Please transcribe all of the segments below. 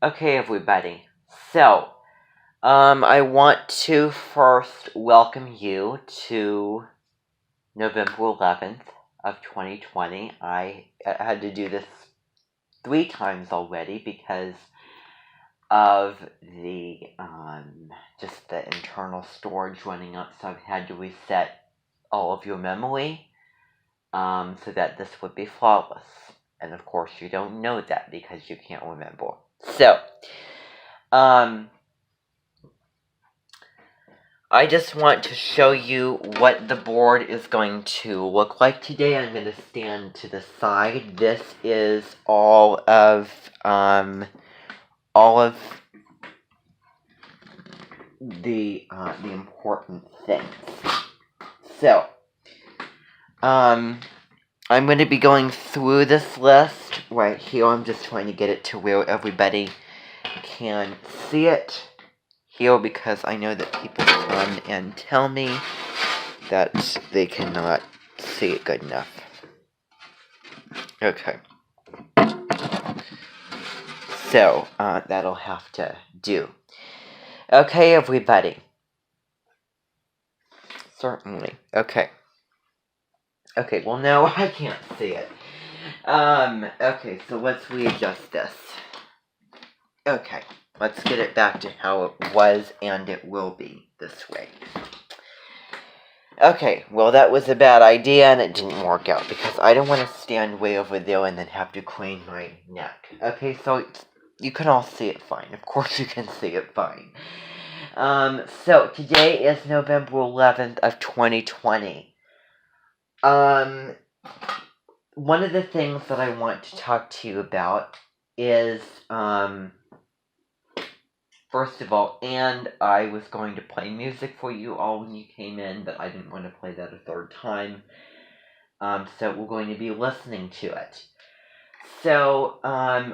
Okay, everybody. So, I want to first welcome you to November 11th of 2020. I had to do this 3 times already because of the, just the internal storage running up, so I've had to reset all of your memory, so that this would be flawless. And of course, you don't know that because you can't remember. So, um, I just want to show you what the board is going to look like today. I'm going to stand to the side. This is all of the important things. So, I'm going to be going through this list right here. I'm just trying to get it to where everybody can see it here because I know that people come and tell me that they cannot see it good enough. Okay. So, that'll have to do. Okay, everybody. Certainly. Okay. Okay, well now I can't see it. Okay, so let's readjust this. Okay, let's get it back to how it was and it will be this way. Okay, well that was a bad idea and it didn't work out because I don't want to stand way over there and then have to crane my neck. Okay, so you can all see it fine. Of course you can see it fine. So today is November 11th of 2020. One of the things that I want to talk to you about is, first of all, and I was going to play music for you all when you came in, but I didn't want to play that a third time. So we're going to be listening to it. So,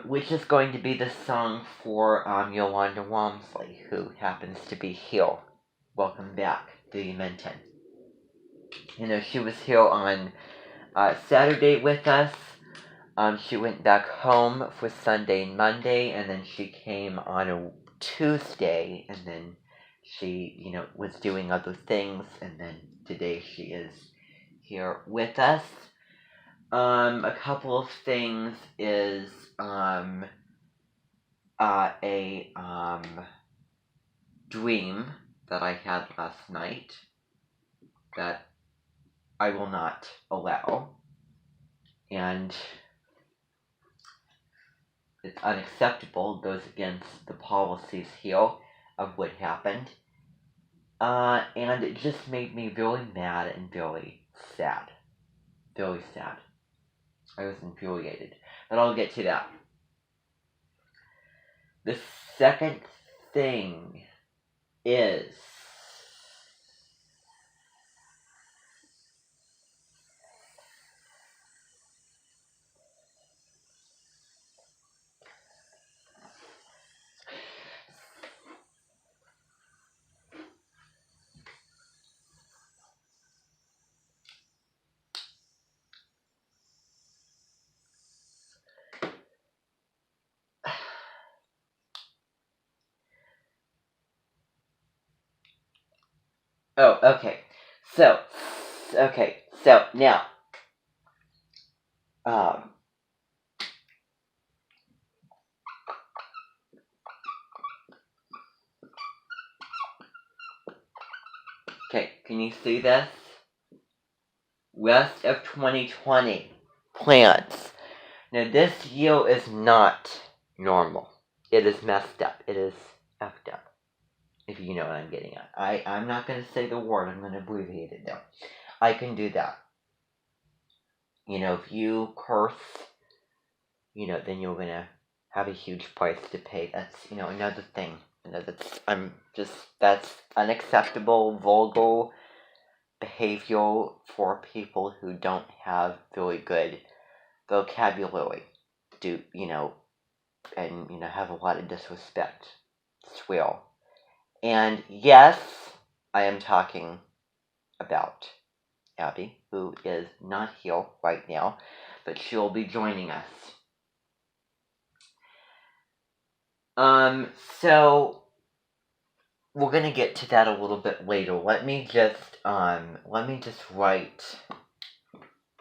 which is going to be the song for Yolanda Walmsley, who happens to be here. Welcome back, Dee Menton. You know, she was here on Saturday with us. She went back home for Sunday and Monday, and then she came on a Tuesday, and then she, was doing other things, and then today she is here with us. A couple of things is, a, dream that I had last night that I will not allow, and it's unacceptable, it goes against the policies here of what happened, and it just made me very mad and very sad. Very sad. I was infuriated, but I'll get to that. The second thing is, okay, so now, okay, can you see this? Rest of 2020 plans. Now, this year is not normal. It is messed up. It is effed up. If you know what I'm getting at. I'm not going to say the word. I'm going to abbreviate it now. I can do that. If you curse, then you're going to have a huge price to pay. That's, another thing. That's unacceptable, vulgar behavior for people who don't have very good vocabulary. And have a lot of disrespect. Swear. And yes, I am talking about Abby, who is not here right now, but she'll be joining us. So we're gonna get to that a little bit later. Let me just write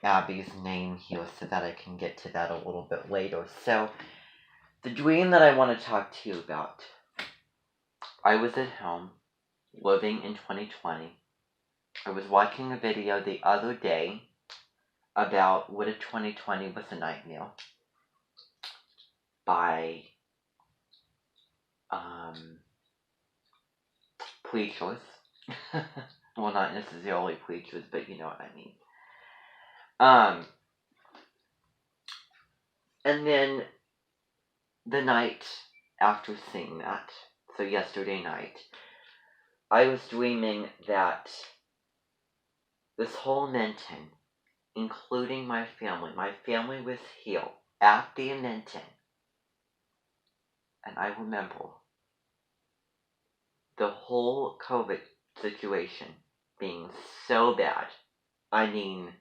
Abby's name here so that I can get to that a little bit later. So, the dream that I want to talk to you about. I was at home, living in 2020. I was watching a video the other day about what if 2020 was a nightmare by preachers. Well, not necessarily preachers, but you know what I mean. And then the night after seeing that, so yesterday night, I was dreaming that this whole Menton, including my family was here at the Menton. And I remember the whole COVID situation being so bad. I mean,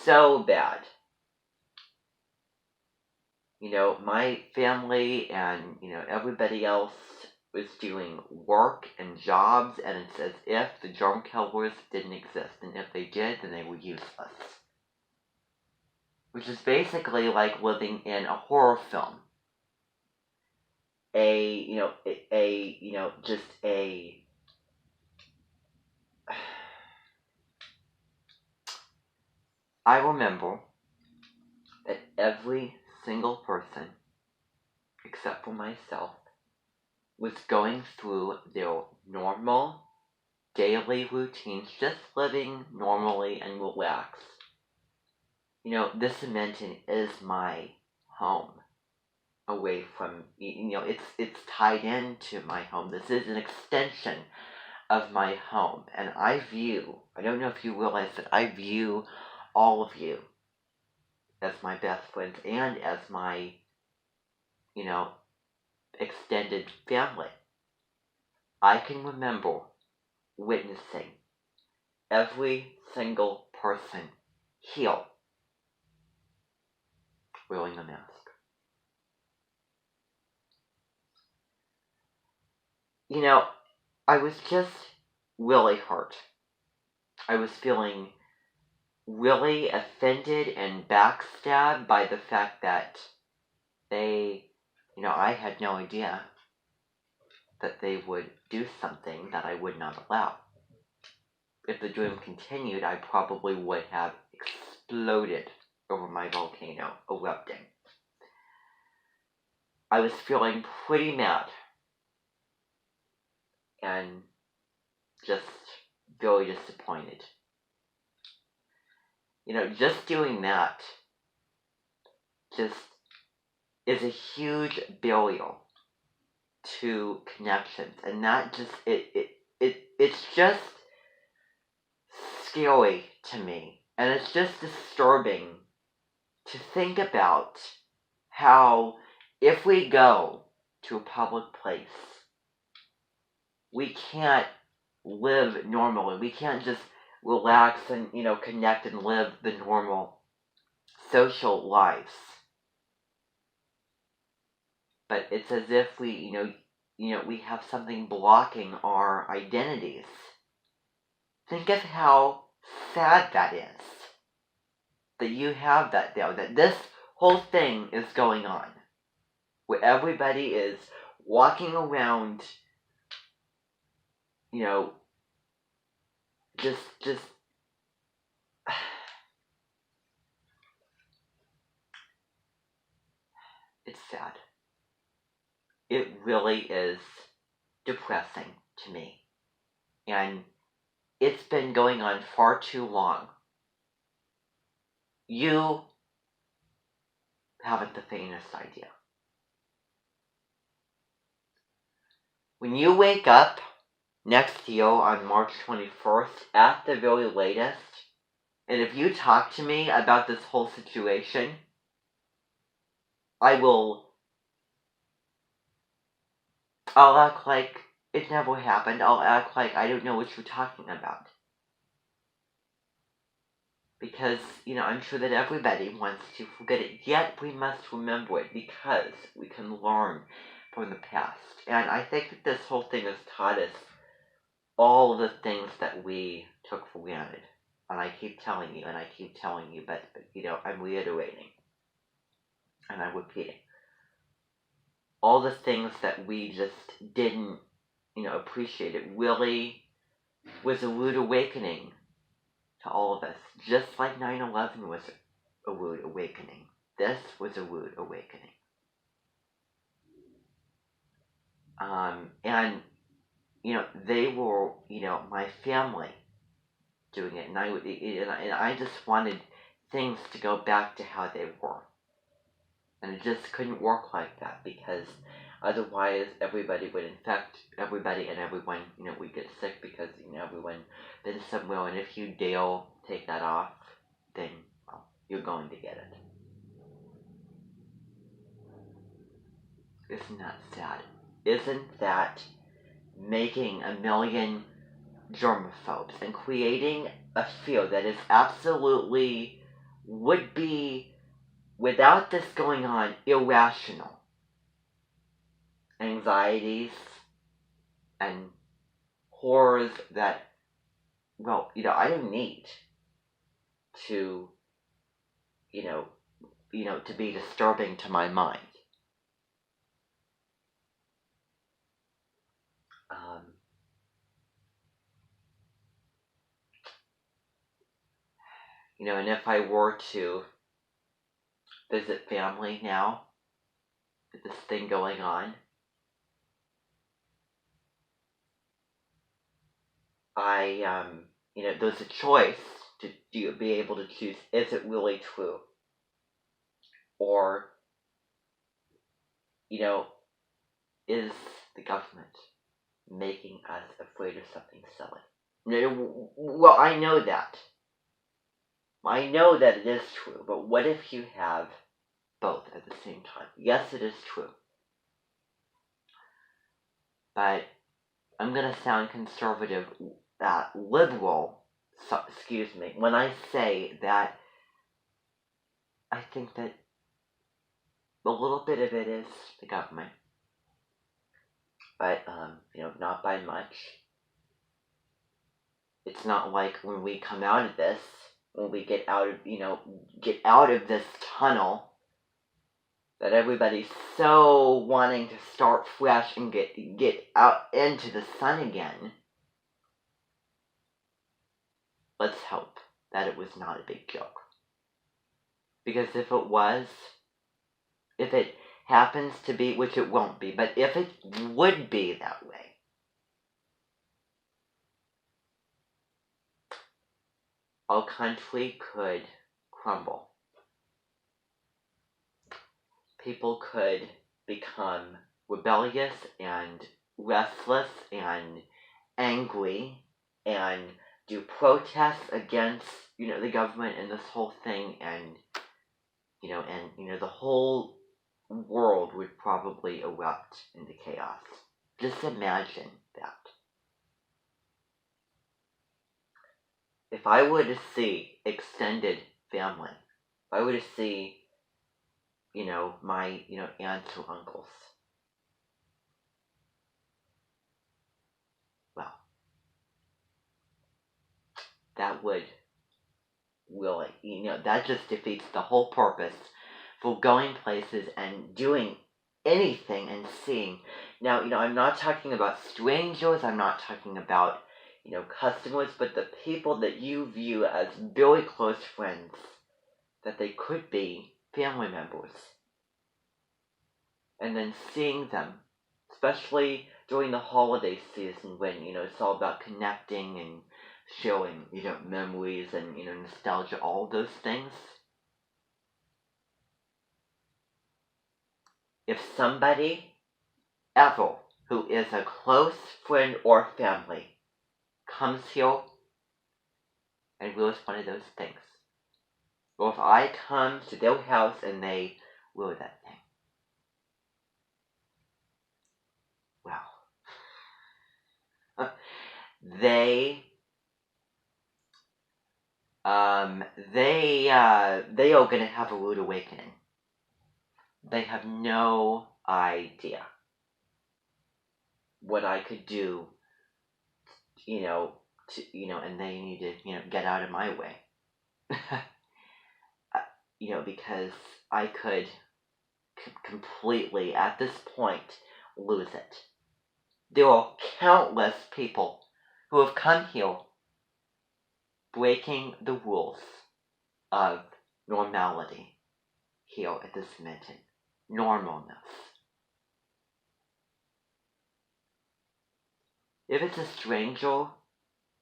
so bad. You know, my family and, everybody else was doing work and jobs, and it's as if the germ killers didn't exist. And if they did, then they were useless. Which is basically like living in a horror film. I remember that every single person, except for myself, was going through their normal daily routines, just living normally and relaxed. This Menton is my home. Away from, it's tied into my home. This is an extension of my home. And I don't know if you realize that I view all of you as my best friends and as my, extended family. I can remember witnessing every single person here wearing a mask. I was just really hurt. I was feeling really offended and backstabbed by the fact that I had no idea that they would do something that I would not allow. If the dream continued, I probably would have exploded over my volcano erupting. I was feeling pretty mad and just very disappointed. Just doing that just is a huge barrier to connections, and that just it's just scary to me, and it's just disturbing to think about how if we go to a public place, we can't live normally. We can't just relax and connect and live the normal social lives. But it's as if we we have something blocking our identities. Think of how sad that is. That you have that there, that this whole thing is going on. Where everybody is walking around, just it's sad. It really is depressing to me. And it's been going on far too long. You haven't the faintest idea. When you wake up next year on March 21st, at the very latest, and if you talk to me about this whole situation, I'll act like it never happened. I'll act like I don't know what you're talking about. Because, I'm sure that everybody wants to forget it. Yet we must remember it because we can learn from the past. And I think that this whole thing has taught us all the things that we took for granted. And I keep telling you, but I'm reiterating and I'm repeating. All the things that we just didn't, appreciate. It really was a rude awakening to all of us. Just like 9/11 was a rude awakening. This was a rude awakening. And they were, my family doing it, and I just wanted things to go back to how they were, and it just couldn't work like that because otherwise everybody would infect everybody, and everyone, would get sick because everyone been somewhere, and if you dare take that off, then you're going to get it. Isn't that sad? Isn't that making a million germaphobes and creating a field that is absolutely, would be, without this going on, irrational anxieties and horrors that, I don't need to, to be disturbing to my mind. And if I were to visit family now, with this thing going on, there's a choice to be able to choose, is it really true? Or, is the government making us afraid of something silly? Well, I know that. I know that it is true, but what if you have both at the same time? Yes, it is true. But I'm going to sound conservative, liberal, excuse me, when I say that I think that a little bit of it is the government, but, not by much. It's not like when we come out of this, when we get out of this tunnel, that everybody's so wanting to start fresh and get out into the sun again. Let's hope that it was not a big joke. Because if it happens to be, which it won't be, but if it would be that way, our country could crumble. People could become rebellious and restless and angry and do protests against, the government and this whole thing, and the whole world would probably erupt into chaos. Just imagine that. If I were to see extended family, if I were to see, my, aunts or uncles, well, that would really, that just defeats the whole purpose for going places and doing anything and seeing. Now, I'm not talking about strangers, I'm not talking about, customers, but the people that you view as very close friends, that they could be family members. And then seeing them, especially during the holiday season when, it's all about connecting and showing, memories and, nostalgia, all those things. If somebody ever who is a close friend or family comes here and wears one of those things, or if I come to their house and they wear that thing, well, they are going to have a rude awakening. They have no idea. what I could do, and they need to, get out of my way. Because I could completely, at this point, lose it. There are countless people who have come here breaking the rules of normality here at this Minton. Normalness. If it's a stranger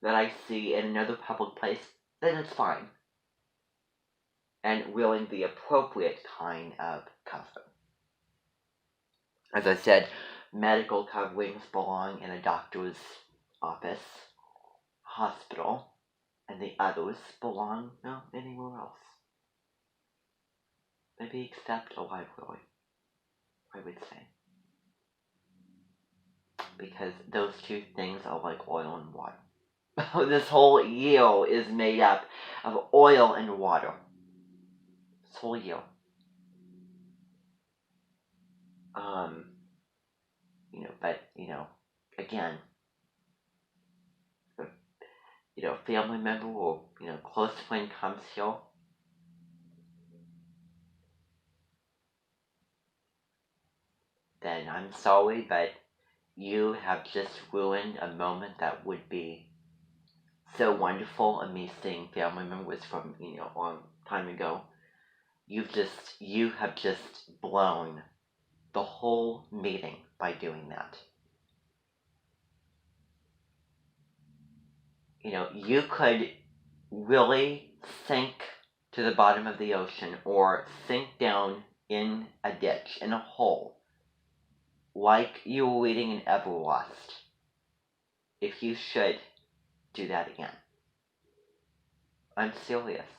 that I see in another public place, then it's fine. And wearing the appropriate kind of cover. As I said, medical coverings belong in a doctor's office, hospital, and the others belong, anywhere else. Maybe except a library, I would say. Because those two things are like oil and water. This whole year is made up of oil and water. This whole year. But, again, a family member or, close friend comes here, then I'm sorry, but you have just ruined a moment that would be so wonderful of me seeing family members from, a long time ago. You have just blown the whole meeting by doing that. You could really sink to the bottom of the ocean or sink down in a ditch, in a hole, like you were reading in Everlast, if you should do that again. I'm serious.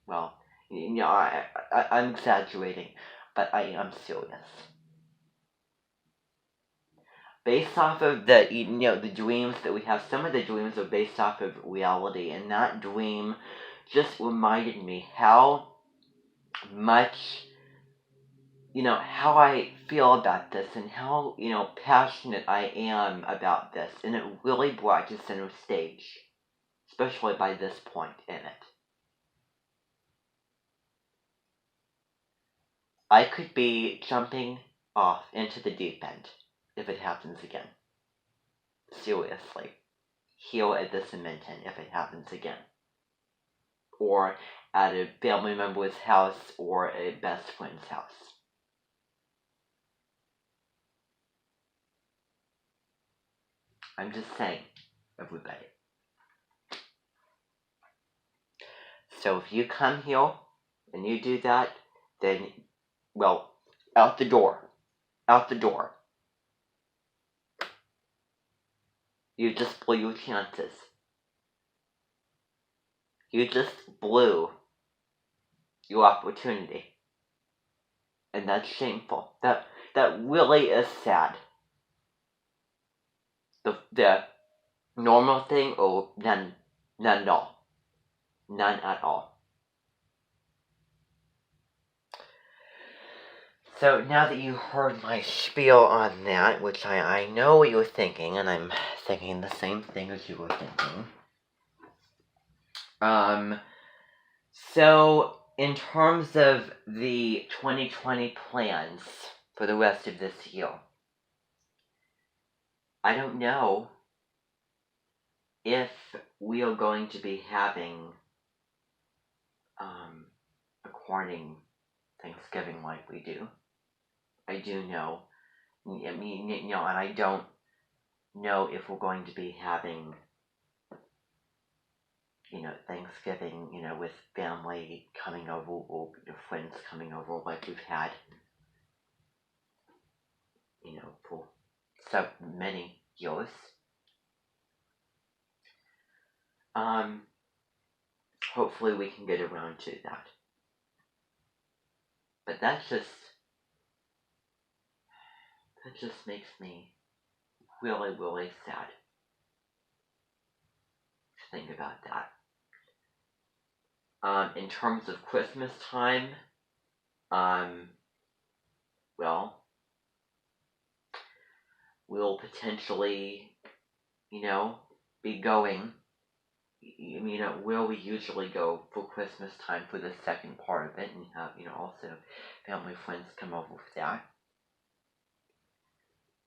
Well, I'm exaggerating, but I am serious. Based off of the dreams that we have, some of the dreams are based off of reality, and that dream just reminded me how much, how I feel about this, and how, passionate I am about this, and it really brought to center stage, especially by this point in it. I could be jumping off into the deep end if it happens again. Seriously. Here at this Minton if it happens again. Or at a family member's house or a best friend's house. I'm just saying, everybody. So if you come here and you do that, then, well, out the door. Out the door. You just blew your chances. You just blew your opportunity. And that's shameful. That really is sad. The normal thing, or none at all. None at all. So now that you heard my spiel on that, which I know what you were thinking, and I'm thinking the same thing as you were thinking. So in terms of the 2020 plans for the rest of this year, I don't know if we are going to be having a Corning Thanksgiving like we do. I do know. I mean, and I don't know if we're going to be having, Thanksgiving, with family coming over or friends coming over like we've had, for so many years. Hopefully we can get around to that. But that just makes me really, really sad to think about that. In terms of Christmas time, well, we'll potentially, be going. Where we usually go for Christmas time for the second part of it, and have, also family friends come over for that.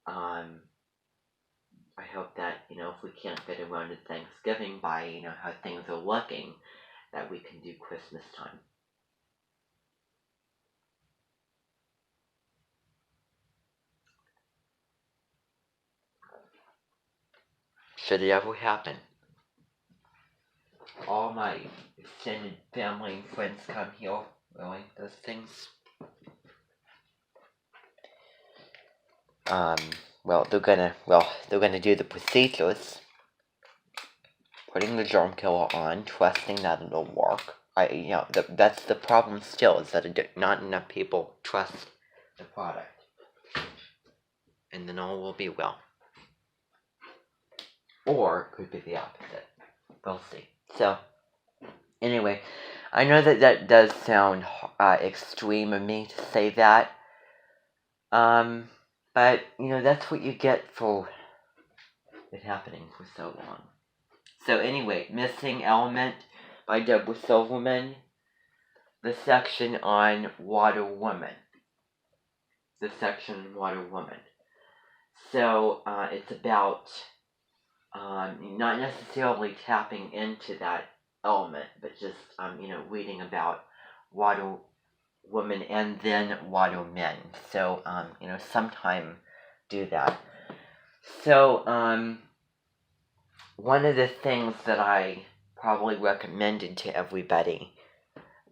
I hope that, if we can't get around to Thanksgiving by, how things are looking, that we can do Christmas time. Should it ever happen. All my extended family and friends come here, really, those things. They're gonna do the procedures, putting the germ killer on, trusting that it'll work. That's the problem still, is that not enough people trust the product. And then all will be well. Or it could be the opposite. We'll see. So, anyway, I know that does sound extreme of me to say that. But, that's what you get for it happening for so long. So anyway, Missing Element by Deborah Silverman. The section on Water Woman. So, it's about not necessarily tapping into that element, but just, reading about water women and then water men. So, sometime do that. So, one of the things that I probably recommended to everybody,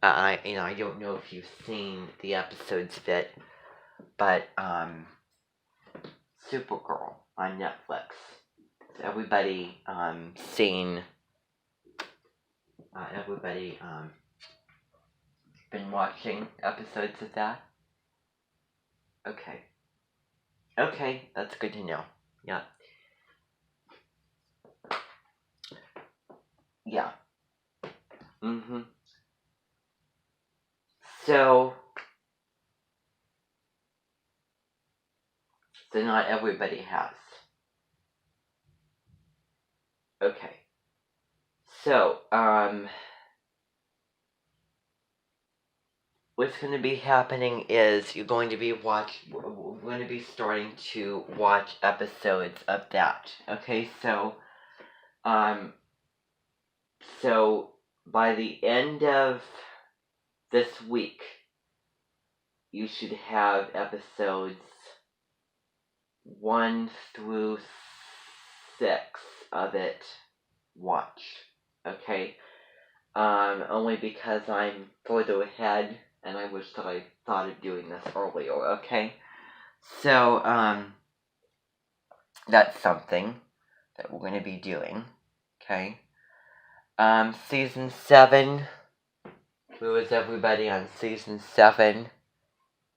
I don't know if you've seen the episodes of it, but Supergirl on Netflix. So everybody been watching episodes of that? Okay, that's good to know. Yeah. So not everybody has. Okay. So, what's going to be happening is we're going to be starting to watch episodes of that. Okay, so by the end of this week, you should have episodes 1 through 6 of it watched. Okay? Only because I'm further ahead, and I wish that I thought of doing this earlier, okay? So, that's something that we're going to be doing, okay? Season 7, where was everybody on Season 7?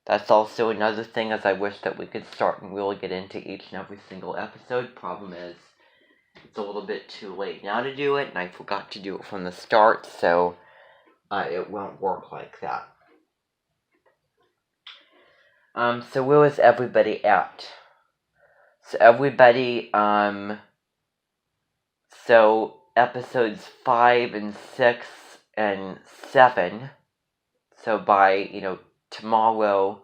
That's also another thing, as I wish that we could start and really get into each and every single episode. Problem is, it's a little bit too late now to do it, and I forgot to do it from the start, so it won't work like that. So where was everybody at? So everybody, so episodes 5 and 6 and 7, so by, tomorrow,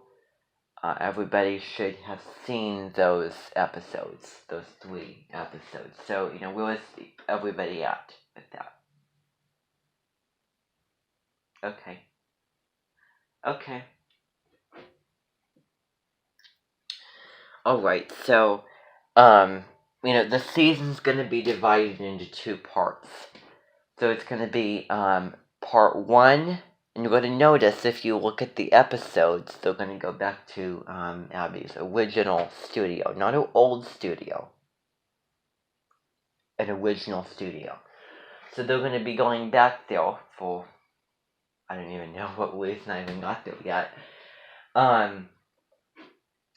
everybody should have seen those episodes, those 3 episodes. So, where was everybody at with that? Okay. Alright, so, the season's gonna be divided into 2 parts. So it's gonna be, part 1, and you're gonna notice if you look at the episodes, they're gonna go back to, Abby's original studio. Not an old studio. An original studio. So they're gonna be going back there for, I don't even know what reason I even got there yet. And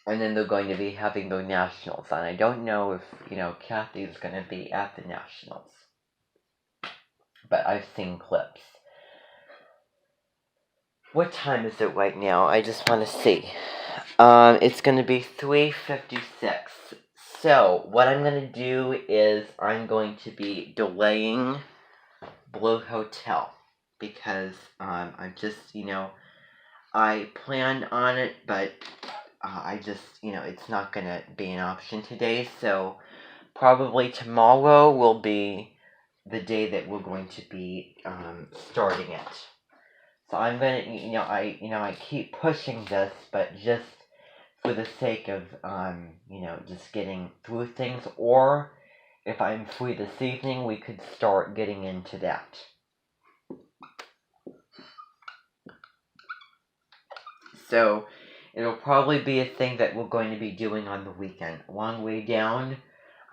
then they're going to be having their nationals, and I don't know if, Kathy's going to be at the nationals. But I've seen clips. What time is it right now? I just want to see. It's going to be 3:56. So, what I'm going to do is I'm going to be delaying Blue Hotel because I'm just, I planned on it, but I just, it's not going to be an option today. So, probably tomorrow will be the day that we're going to be starting it. So I'm gonna, I keep pushing this, but just for the sake of, just getting through things, or if I'm free this evening, we could start getting into that. So it'll probably be a thing that we're going to be doing on the weekend. Long way down.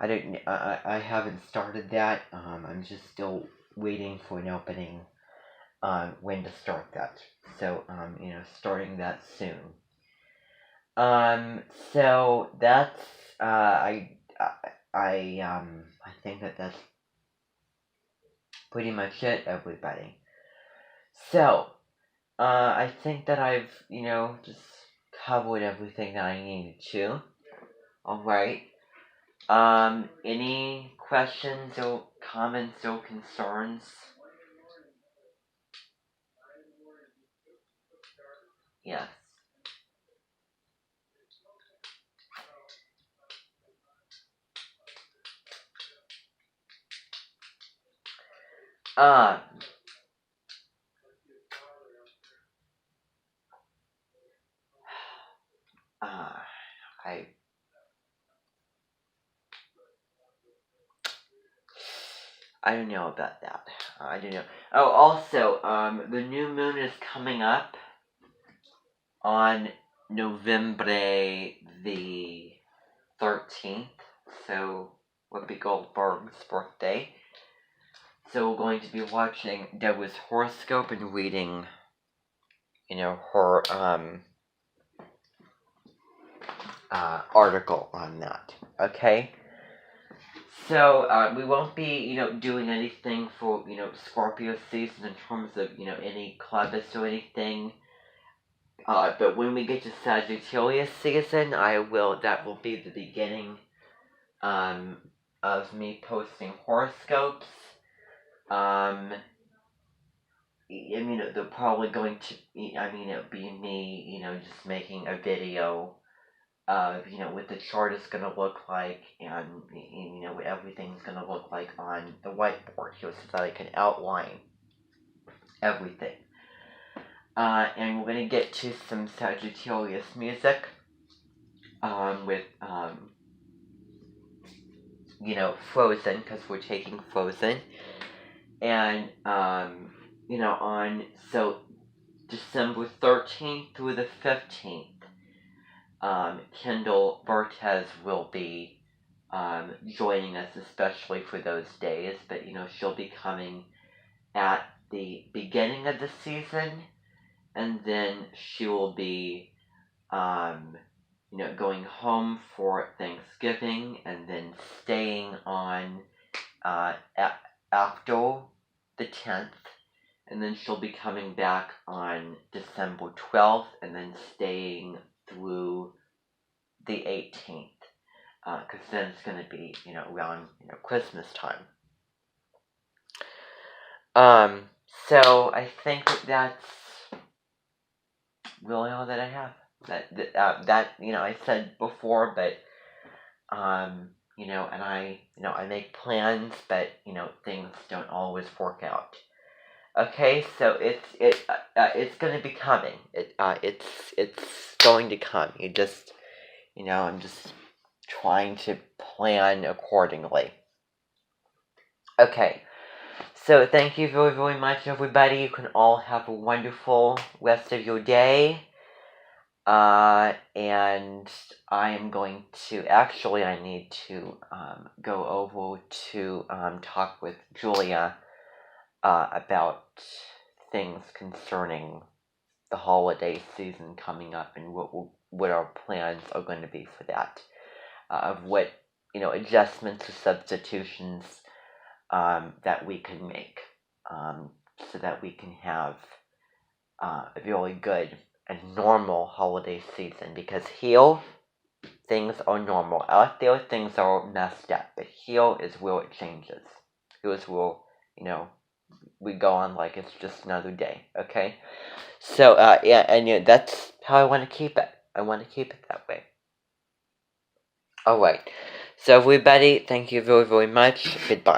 I haven't started that. I'm just still waiting for an opening on when to start that. So starting that soon. So that's I think that's pretty much it, everybody. So I think that I've just covered everything that I needed to. All right. Any questions or comments or concerns? Yes. Um. Uh. I. I don't know about that. I don't know. Oh, also, the new moon is coming up on November the 13th, so Whoopi Goldberg's birthday. So we're going to be watching Deborah's horoscope and reading, her article on that. Okay. So we won't be, doing anything for, Scorpio season in terms of, any clubs or anything. But when we get to Sagittarius season, that will be the beginning of me posting horoscopes. They're probably going to, it'll be me, just making a video of, what the chart is going to look like and, what everything's going to look like on the whiteboard here so that I can outline everything. And we're going to get to some Sagittarius music with, Frozen, because we're taking Frozen. And, so December 13th through the 15th, Kendall Bertez will be joining us, especially for those days. But, she'll be coming at the beginning of the season, and then she will be, going home for Thanksgiving, and then staying on after the 10th, and then she'll be coming back on December 12th, and then staying through the 18th, because then it's going to be, around, Christmas time. So I think that's really all that I have. That I said before, but, and I make plans, but, things don't always work out. Okay, so it's going to be coming. It's going to come. I'm just trying to plan accordingly. Okay, so thank you very, very much, everybody. You can all have a wonderful rest of your day. And I am going to, actually, I need to go over to talk with Julia about things concerning the holiday season coming up and what our plans are going to be for that. Of what, adjustments or substitutions that we can make so that we can have a really good and normal holiday season. Because here things are normal. Out there, things are messed up. But here is where it changes. Here's where, we go on like it's just another day, okay? So, yeah, and that's how I want to keep it. I want to keep it that way. Alright. So, everybody, thank you very, very much. Goodbye.